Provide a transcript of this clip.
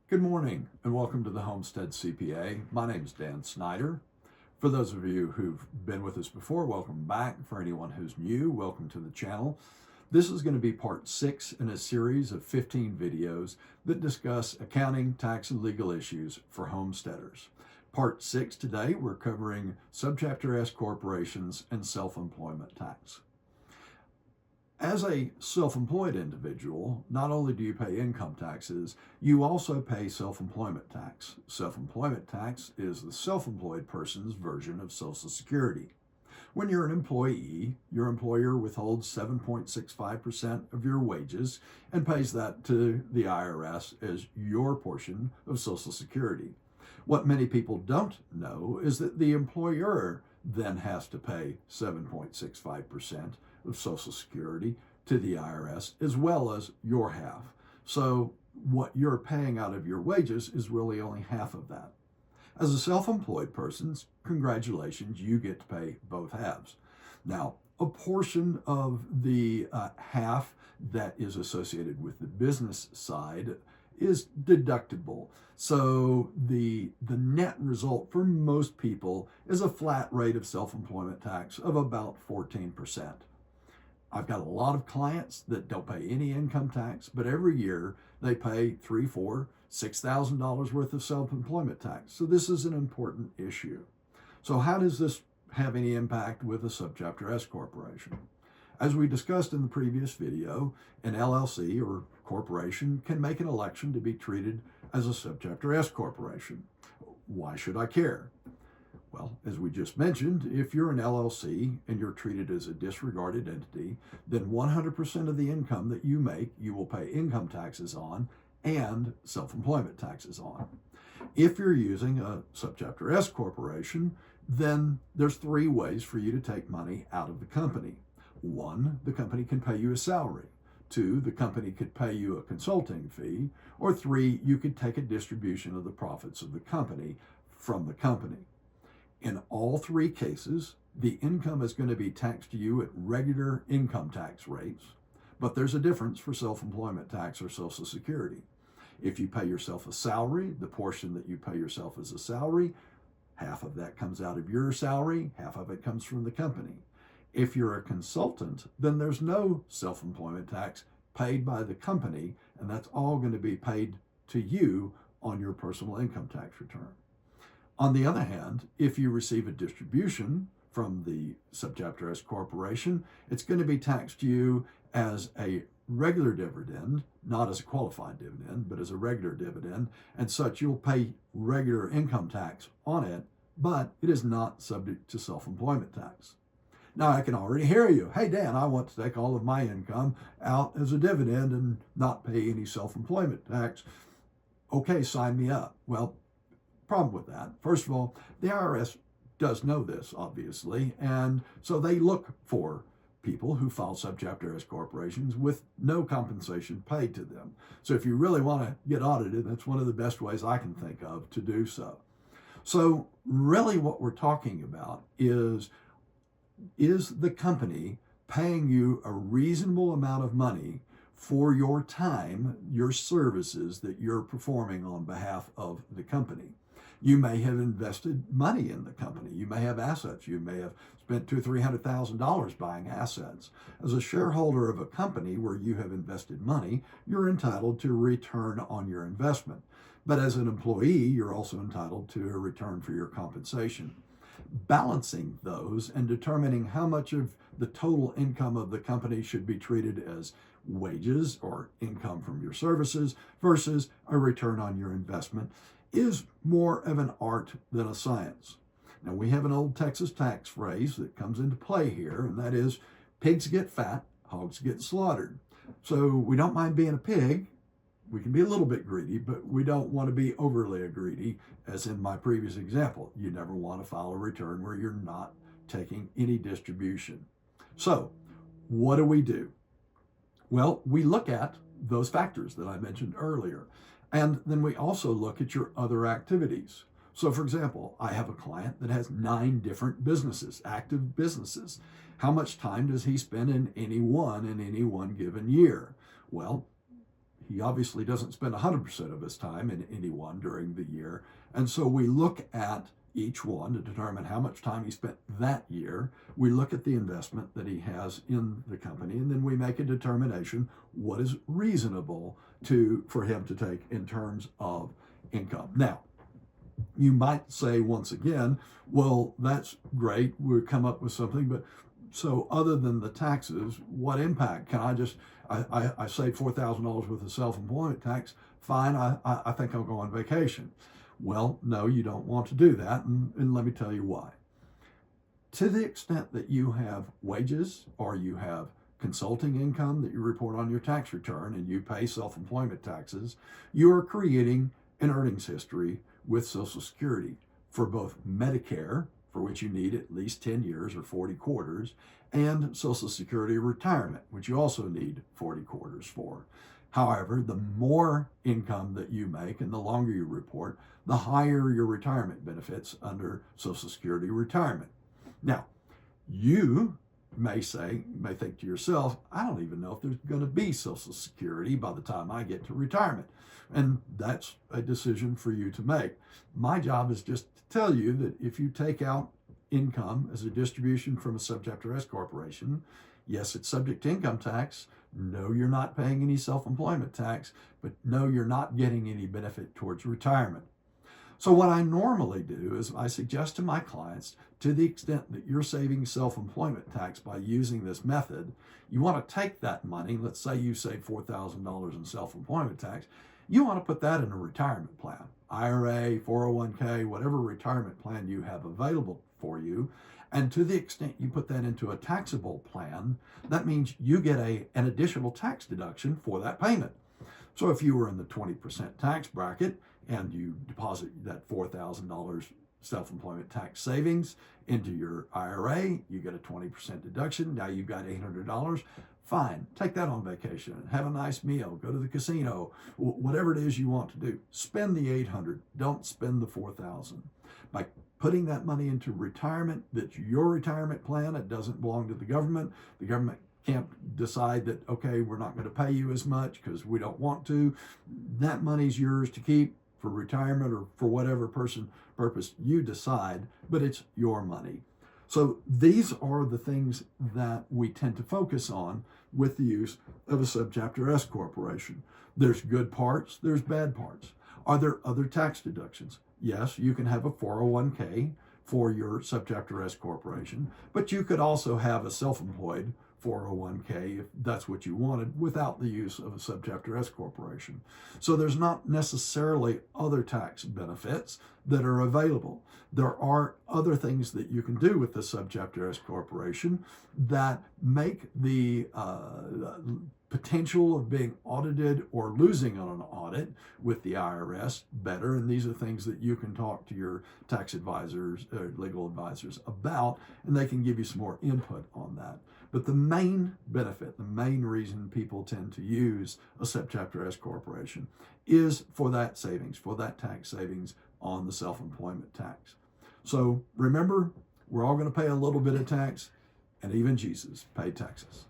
Good morning and welcome to the Homestead CPA. My name is Dan Snyder. For those of you who've been with us before, welcome back. For anyone who's new, welcome to the channel. This is going to be part 6 in a series of 15 videos that discuss accounting, tax, and legal issues for homesteaders. Part 6 today, we're covering Subchapter S corporations and self-employment tax. As a self-employed individual, not only do you pay income taxes, you also pay self-employment tax. Self-employment tax is the self-employed person's version of Social Security. When you're an employee, your employer withholds 7.65% of your wages and pays that to the IRS as your portion of Social Security. What many people don't know is that the employer then has to pay 7.65% of Social Security to the IRS as well as your half. So what you're paying out of your wages is really only half of that. As a self-employed person, congratulations, you get to pay both halves. Now, a portion of the half that is associated with the business side is deductible. So the net result for most people is a flat rate of self-employment tax of about 14%. I've got a lot of clients that don't pay any income tax, but every year they pay $3,000, $4,000, $6,000 worth of self-employment tax. So this is an important issue. So how does this have any impact with a Subchapter S corporation? As we discussed in the previous video, an LLC or corporation can make an election to be treated as a Subchapter S corporation. Why should I care? Well, as we just mentioned, if you're an LLC and you're treated as a disregarded entity, then 100% of the income that you make, you will pay income taxes on and self-employment taxes on. If you're using a Subchapter S corporation, then there's 3 ways for you to take money out of the company. 1, the company can pay you a salary. 2, the company could pay you a consulting fee. Or 3, you could take a distribution of the profits of the company from the company. In all 3 cases, the income is going to be taxed to you at regular income tax rates, but there's a difference for self-employment tax or Social Security. If you pay yourself a salary, the portion that you pay yourself as a salary, half of that comes out of your salary, half of it comes from the company. If you're a consultant, then there's no self-employment tax paid by the company, and that's all going to be paid to you on your personal income tax return. On the other hand, if you receive a distribution from the Subchapter S corporation, it's going to be taxed to you as a regular dividend, not as a qualified dividend, but as a regular dividend, and such you'll pay regular income tax on it, but it is not subject to self-employment tax. Now, I can already hear you. Hey, Dan, I want to take all of my income out as a dividend and not pay any self-employment tax. Okay, sign me up. Well, problem with that, first of all, the IRS does know this, obviously, and so they look for people who file Subchapter S corporations with no compensation paid to them. So if you really want to get audited, that's one of the best ways I can think of to do so. So really what we're talking about is the company paying you a reasonable amount of money for your time, your services that you're performing on behalf of the company? You may have invested money in the company. You may have assets. You may have spent $200,000 or $300,000 buying assets. As a shareholder of a company where you have invested money, you're entitled to a return on your investment. But as an employee, you're also entitled to a return for your compensation. Balancing those and determining how much of the total income of the company should be treated as wages or income from your services versus a return on your investment is more of an art than a science. Now, we have an old Texas tax phrase that comes into play here, and that is, pigs get fat, hogs get slaughtered. So we don't mind being a pig. We can be a little bit greedy, but we don't want to be overly greedy, as in my previous example. You never want to file a return where you're not taking any distribution. So what do? Well, we look at those factors that I mentioned earlier. And then we also look at your other activities. So for example, I have a client that has 9 different businesses, active businesses. How much time does he spend in any one given year? Well, he obviously doesn't spend 100% of his time in any one during the year. And so we look at each one to determine how much time he spent that year. We look at the investment that he has in the company, and then we make a determination what is reasonable for him to take in terms of income. Now, you might say once again, well, that's great, we'll come up with something, but so other than the taxes, what impact? Can I just, I save $4,000 worth of self-employment tax, fine, I think I'll go on vacation. Well, no, you don't want to do that, and let me tell you why. To the extent that you have wages or you have consulting income that you report on your tax return and you pay self-employment taxes, you are creating an earnings history with Social Security for both Medicare, for which you need at least 10 years or 40 quarters, and Social Security retirement, which you also need 40 quarters for. However, the more income that you make and the longer you report, the higher your retirement benefits under Social Security retirement. Now, you may think to yourself, I don't even know if there's going to be Social Security by the time I get to retirement. And that's a decision for you to make. My job is just to tell you that if you take out income as a distribution from a Subchapter S corporation, yes, it's subject to income tax. No, you're not paying any self-employment tax, but no, you're not getting any benefit towards retirement. So what I normally do is I suggest to my clients, to the extent that you're saving self-employment tax by using this method, you want to take that money, let's say you save $4,000 in self-employment tax, you want to put that in a retirement plan, IRA, 401k, whatever retirement plan you have available for you. And to the extent you put that into a taxable plan, that means you get an additional tax deduction for that payment. So if you were in the 20% tax bracket and you deposit that $4,000 self-employment tax savings into your IRA, you get a 20% deduction. Now you've got $800. Fine, take that on vacation, have a nice meal, go to the casino, whatever it is you want to do. Spend the $800, don't spend the $4,000. By putting that money into retirement, that's your retirement plan, it doesn't belong to the government. The government can't decide that, okay, we're not going to pay you as much because we don't want to. That money's yours to keep for retirement or for whatever purpose you decide, but it's your money. So these are the things that we tend to focus on with the use of a Subchapter S corporation. There's good parts, there's bad parts. Are there other tax deductions? Yes, you can have a 401k for your Subchapter S corporation, but you could also have a self-employed 401k if that's what you wanted without the use of a Subchapter S corporation. So there's not necessarily other tax benefits that are available. There are other things that you can do with the Subchapter S corporation that make the potential of being audited or losing on an audit with the IRS better. And these are things that you can talk to your tax advisors or legal advisors about, and they can give you some more input on that. But the main benefit, the main reason people tend to use a Subchapter S corporation is for that savings, for that tax savings on the self-employment tax. So remember, we're all going to pay a little bit of tax, and even Jesus paid taxes.